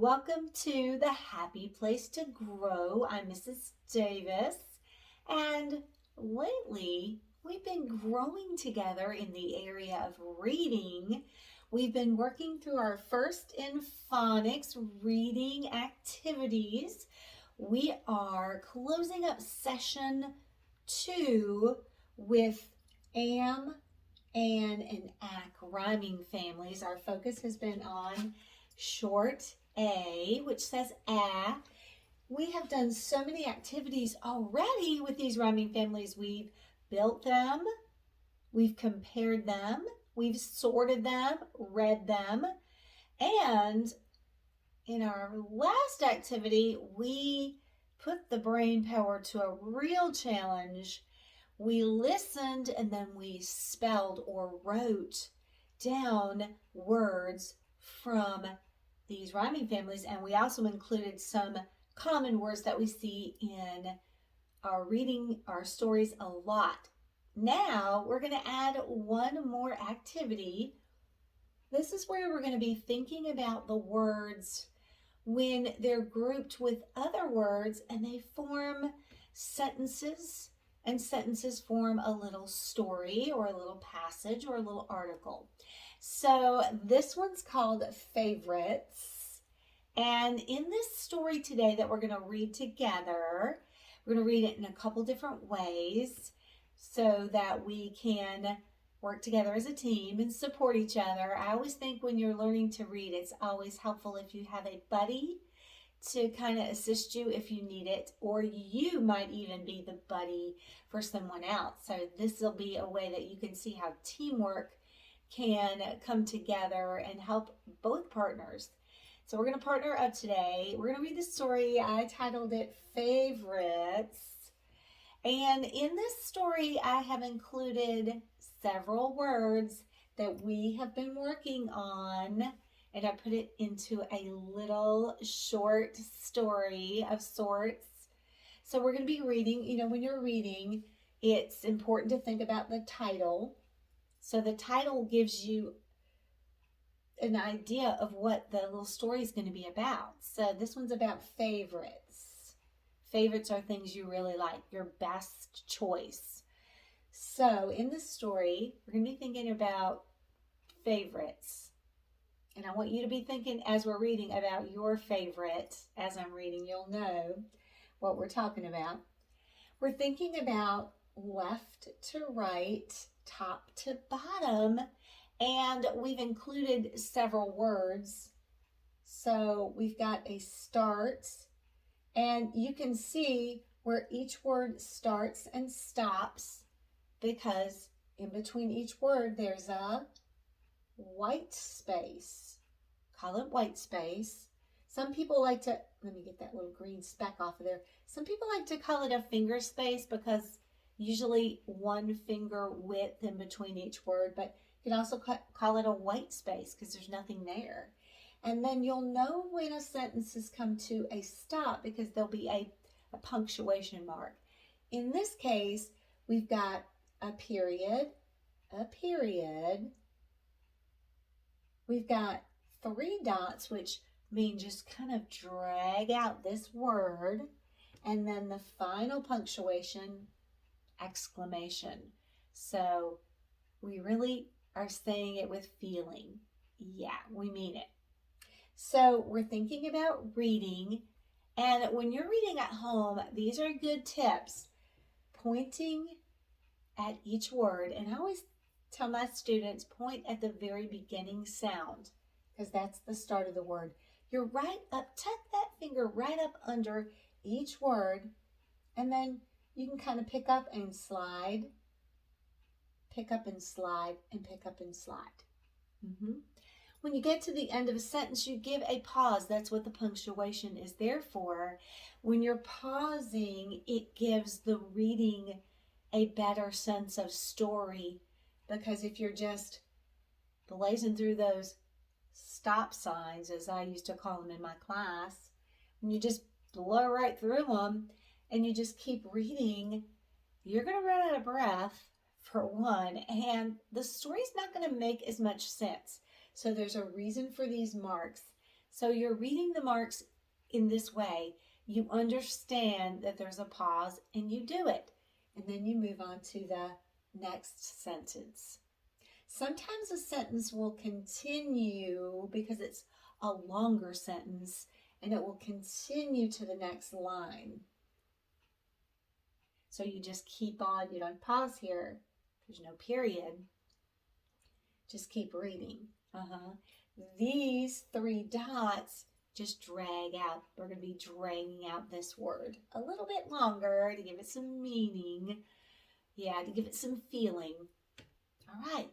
Welcome to the Happy Place to Grow. I'm Mrs. Davis, and lately we've been growing together in the area of reading. We've been working through our first in phonics reading activities. We are closing up session 2 with am, and ack rhyming families. Our focus has been on short A, which says a. We have done so many activities already with these rhyming families. We've built them, we've compared them, we've sorted them, read them, and in our last activity, we put the brain power to a real challenge. We listened and then we spelled or wrote down words from these rhyming families, and we also included some common words that we see in our reading our stories a lot. Now we're going to add one more activity. This is where we're going to be thinking about the words when they're grouped with other words and they form sentences, and sentences form a little story or a little passage or a little article. So this one's called Favorites. And in this story today that we're going to read together, we're going to read it in a couple different ways so that we can work together as a team and support each other. I always think when you're learning to read, it's always helpful if you have a buddy to kind of assist you if you need it, or you might even be the buddy for someone else. So this will be a way that you can see how teamwork can come together and help both partners. So we're going to partner up today. We're going to read the story. I titled it Favorites. And in this story, I have included several words that we have been working on, and I put it into a little short story of sorts. So we're going to be reading. When you're reading, it's important to think about the title. So the title gives you an idea of what the little story is going to be about. So this one's about favorites. Favorites are things you really like, your best choice. So in this story, we're going to be thinking about favorites. And I want you to be thinking as we're reading about your favorite. As I'm reading, you'll know what we're talking about. We're thinking about left to right, top to bottom, and we've included several words. So we've got a start, and you can see where each word starts and stops because in between each word there's a white space. Call it white space. Some people like to, let me get that little green speck off of there. Some people like to call it a finger space because usually one finger width in between each word, but you can also call it a white space because there's nothing there. And then you'll know when a sentence has come to a stop because there'll be a punctuation mark. In this case, we've got a period. We've got 3 dots, which mean just kind of drag out this word. And then the final punctuation, exclamation. So we really are saying it with feeling. Yeah, we mean it. So we're thinking about reading. And when you're reading at home, these are good tips. Pointing at each word. And I always tell my students, point at the very beginning sound because that's the start of the word. You're right up, tuck that finger right up under each word, and then you can kind of pick up and slide, pick up and slide, and pick up and slide. When you get to the end of a sentence, you give a pause. That's what the punctuation is there for. When you're pausing, it gives the reading a better sense of story, because if you're just blazing through those stop signs, as I used to call them in my class, when you just blow right through them and you just keep reading, you're going to run out of breath for one, and the story's not going to make as much sense. So there's a reason for these marks. So you're reading the marks in this way. You understand that there's a pause and you do it. And then you move on to the next sentence. Sometimes a sentence will continue because it's a longer sentence and it will continue to the next line. So you just keep on, you don't pause here. There's no period. Just keep reading. These 3 dots just drag out. We're going to be dragging out this word a little bit longer to give it some meaning. Yeah, to give it some feeling. All right.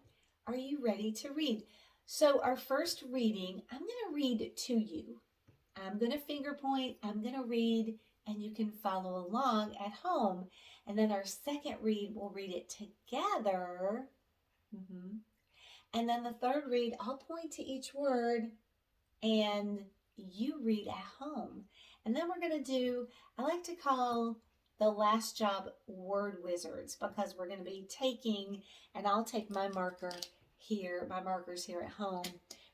Are you ready to read? So our first reading, I'm going to read to you. I'm going to finger point. I'm going to read, and you can follow along at home. And then our second read, we'll read it together. And then the third read, I'll point to each word and you read at home. And then we're going to do, I like to call the last job word wizards, because we're going to be taking, and I'll take my marker here, my markers here at home.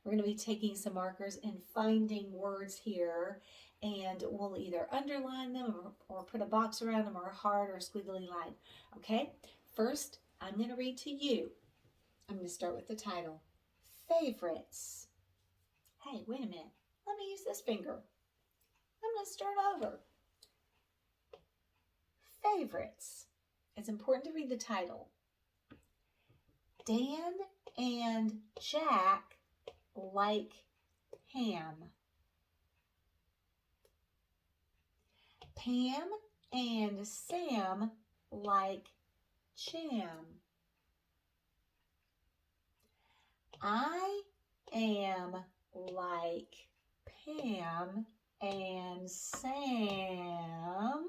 We're going to be taking some markers and finding words here, and we'll either underline them or put a box around them, or a heart or a squiggly line. Okay, first I'm going to read to you. I'm going to start with the title, Favorites. Hey, wait a minute. Let me use this finger. I'm going to start over. Favorites. It's important to read the title. Dan and Jack like ham. Pam and Sam like jam. I am like Pam and Sam.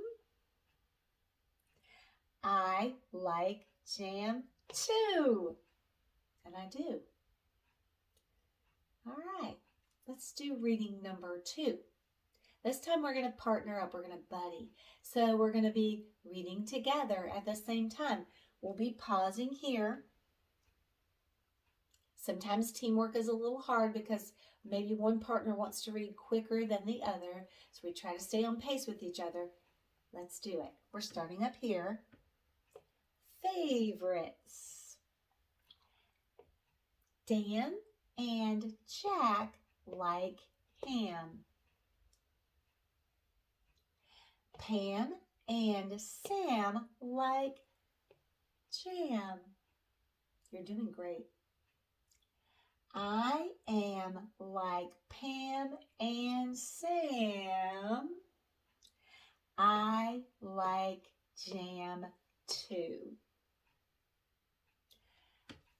I like jam too. And I do. All right, let's do reading number 2. This time we're going to partner up. We're going to buddy. So we're going to be reading together at the same time. We'll be pausing here. Sometimes teamwork is a little hard because maybe one partner wants to read quicker than the other. So we try to stay on pace with each other. Let's do it. We're starting up here. Favorites. Dan and Jack like ham. Pam and Sam like jam. You're doing great. I am like Pam and Sam. I like jam too.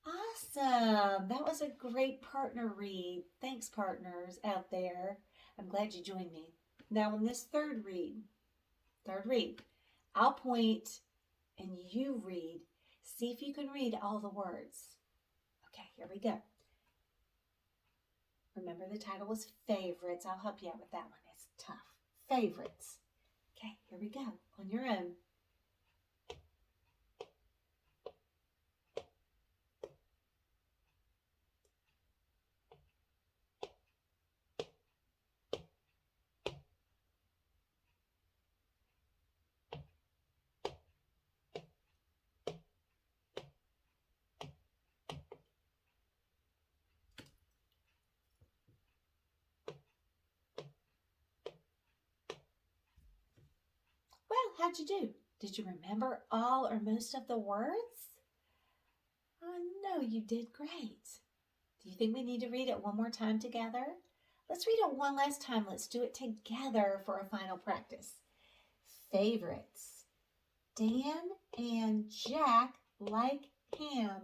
Awesome. That was a great partner read. Thanks, partners out there. I'm glad you joined me. Now on this third read, I'll point and you read. See if you can read all the words. Okay, here we go. Remember the title was Favorites. I'll help you out with that one. It's tough. Favorites. Okay, here we go. On your own. Well, how'd you do? Did you remember all or most of the words? Oh, no, you did great. Do you think we need to read it one more time together? Let's read it one last time. Let's do it together for a final practice. Favorites. Dan and Jack like ham.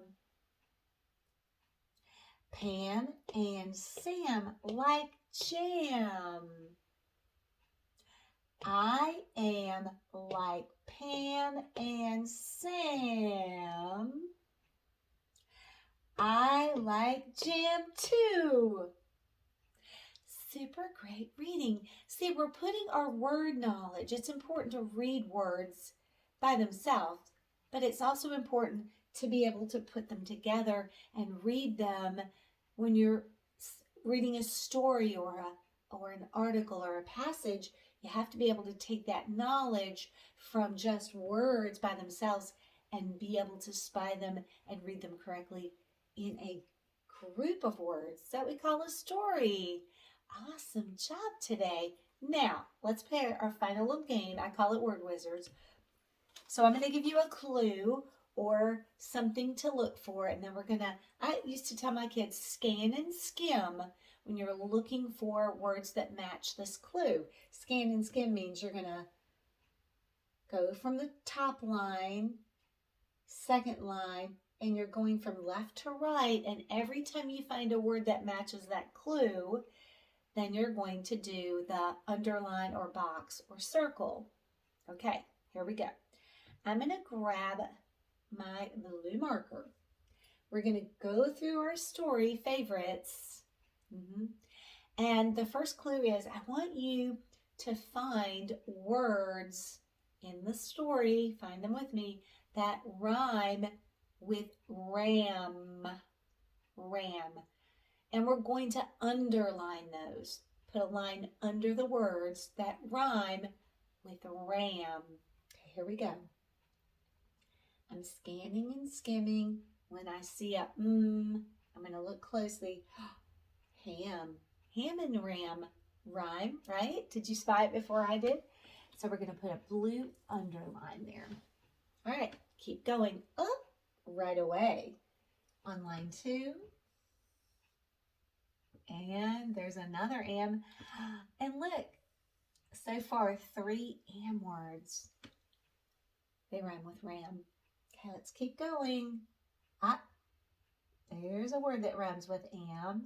Pam and Sam like jam. I am like Pam and Sam. I like jam too. Super great reading. See, we're putting our word knowledge. It's important to read words by themselves, but it's also important to be able to put them together and read them when you're reading a story or or an article or a passage, you have to be able to take that knowledge from just words by themselves and be able to spy them and read them correctly in a group of words that we call a story. Awesome job today. Now, let's play our final little game. I call it Word Wizards. So I'm going to give you a clue or something to look for, and then I used to tell my kids, scan and skim when you're looking for words that match this clue. Scan and skim means you're going to go from the top line, second line, and you're going from left to right, and every time you find a word that matches that clue, then you're going to do the underline or box or circle. Okay, here we go. I'm going to grab my blue marker. We're going to go through our story favorites. And the first clue is I want you to find words in the story, find them with me, that rhyme with ram. Ram. And we're going to underline those. Put a line under the words that rhyme with ram. Okay, here we go. I'm scanning and skimming. When I see a I'm going to look closely. Ham. Ham and ram rhyme, right? Did you spy it before I did? So we're going to put a blue underline there. All right, keep going up right away. On line 2. And there's another am. And look, so far 3 am words. They rhyme with ram. Okay, let's keep going. There's a word that rhymes with am.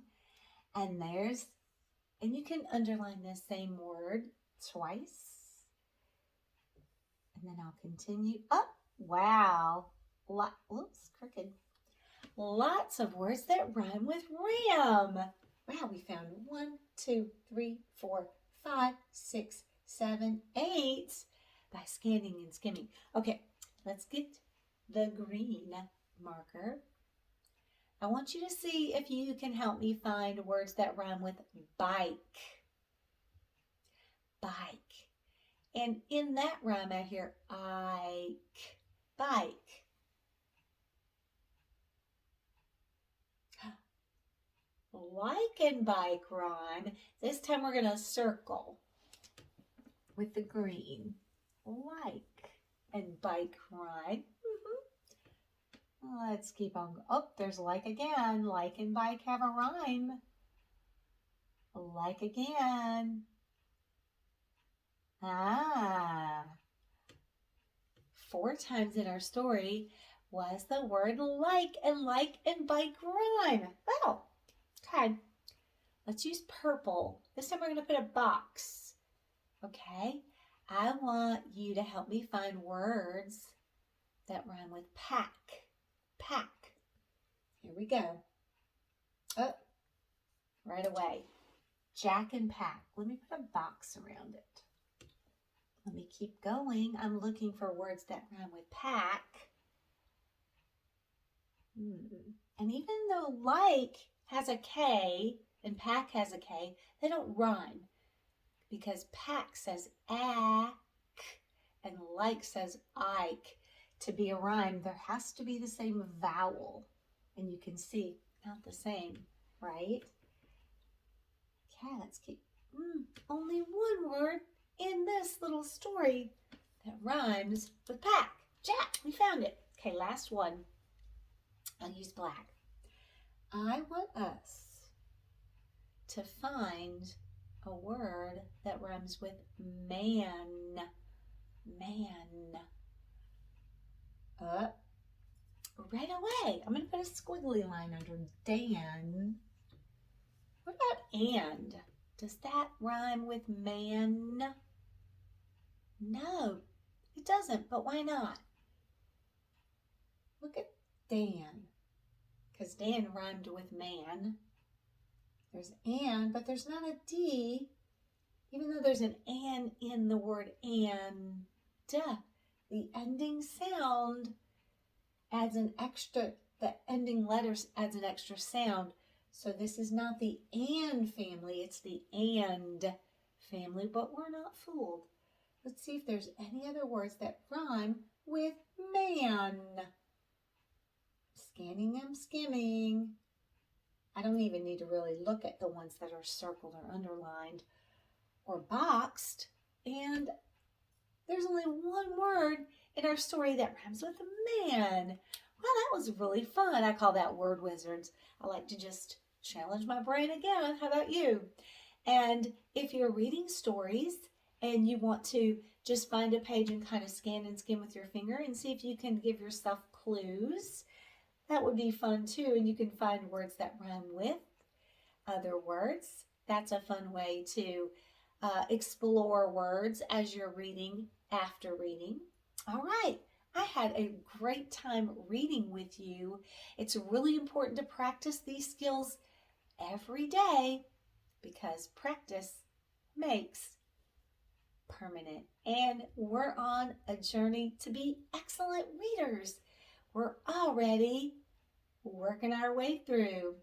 And you can underline this same word twice. And then I'll continue. Wow. Oops, crooked. Lots of words that rhyme with ram. Wow, we found 1, 2, 3, 4, 5, 6, 7, 8 by scanning and skimming. Okay, let's get the green marker. I want you to see if you can help me find words that rhyme with bike. Bike. And in that rhyme I hear Ike. Bike. Like and bike rhyme. This time we're going to circle with the green. Like and bike rhyme. Let's keep on. There's like again. Like and bike have a rhyme. Like again. 4 times in our story was the word like and bike rhyme. Wow. Okay. Let's use purple. This time we're going to put a box. Okay. I want you to help me find words that rhyme with pack. Pack. Here we go. Right away. Jack and pack. Let me put a box around it. Let me keep going. I'm looking for words that rhyme with pack. And even though like has a K and pack has a K, they don't rhyme because pack says ack and like says Ike. To be a rhyme, there has to be the same vowel. And you can see, not the same, right? Okay, let's keep, only one word in this little story that rhymes with pack. Jack, we found it. Okay, last one. I'll use black. I want us to find a word that rhymes with man. Man. Right away. I'm going to put a squiggly line under Dan. What about and? Does that rhyme with man? No, it doesn't, but why not? Look at Dan, because Dan rhymed with man. There's and, but there's not a D, even though there's an and in the word and. The ending sound adds an extra, the ending letters adds an extra sound. So this is not the and family, it's the and family, but we're not fooled. Let's see if there's any other words that rhyme with man. Scanning them, skimming. I don't even need to really look at the ones that are circled or underlined or boxed. And there's only one word in our story that rhymes with man. Wow, that was really fun. I call that word wizards. I like to just challenge my brain again. How about you? And if you're reading stories and you want to just find a page and kind of scan and skim with your finger and see if you can give yourself clues, that would be fun too. And you can find words that rhyme with other words. That's a fun way to explore words as you're reading after reading. All right. I had a great time reading with you. It's really important to practice these skills every day because practice makes permanent. And we're on a journey to be excellent readers. We're already working our way through.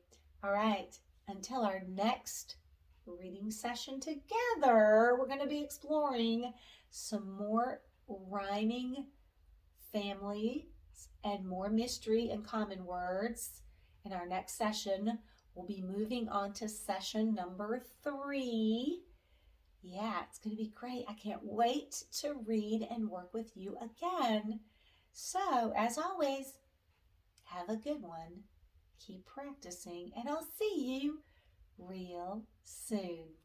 All right, until our next reading session together, we're going to be exploring some more rhyming families and more mystery and common words. In our next session, we'll be moving on to session number 3. Yeah, it's going to be great. I can't wait to read and work with you again. So, as always, have a good one. Keep practicing, and I'll see you real soon.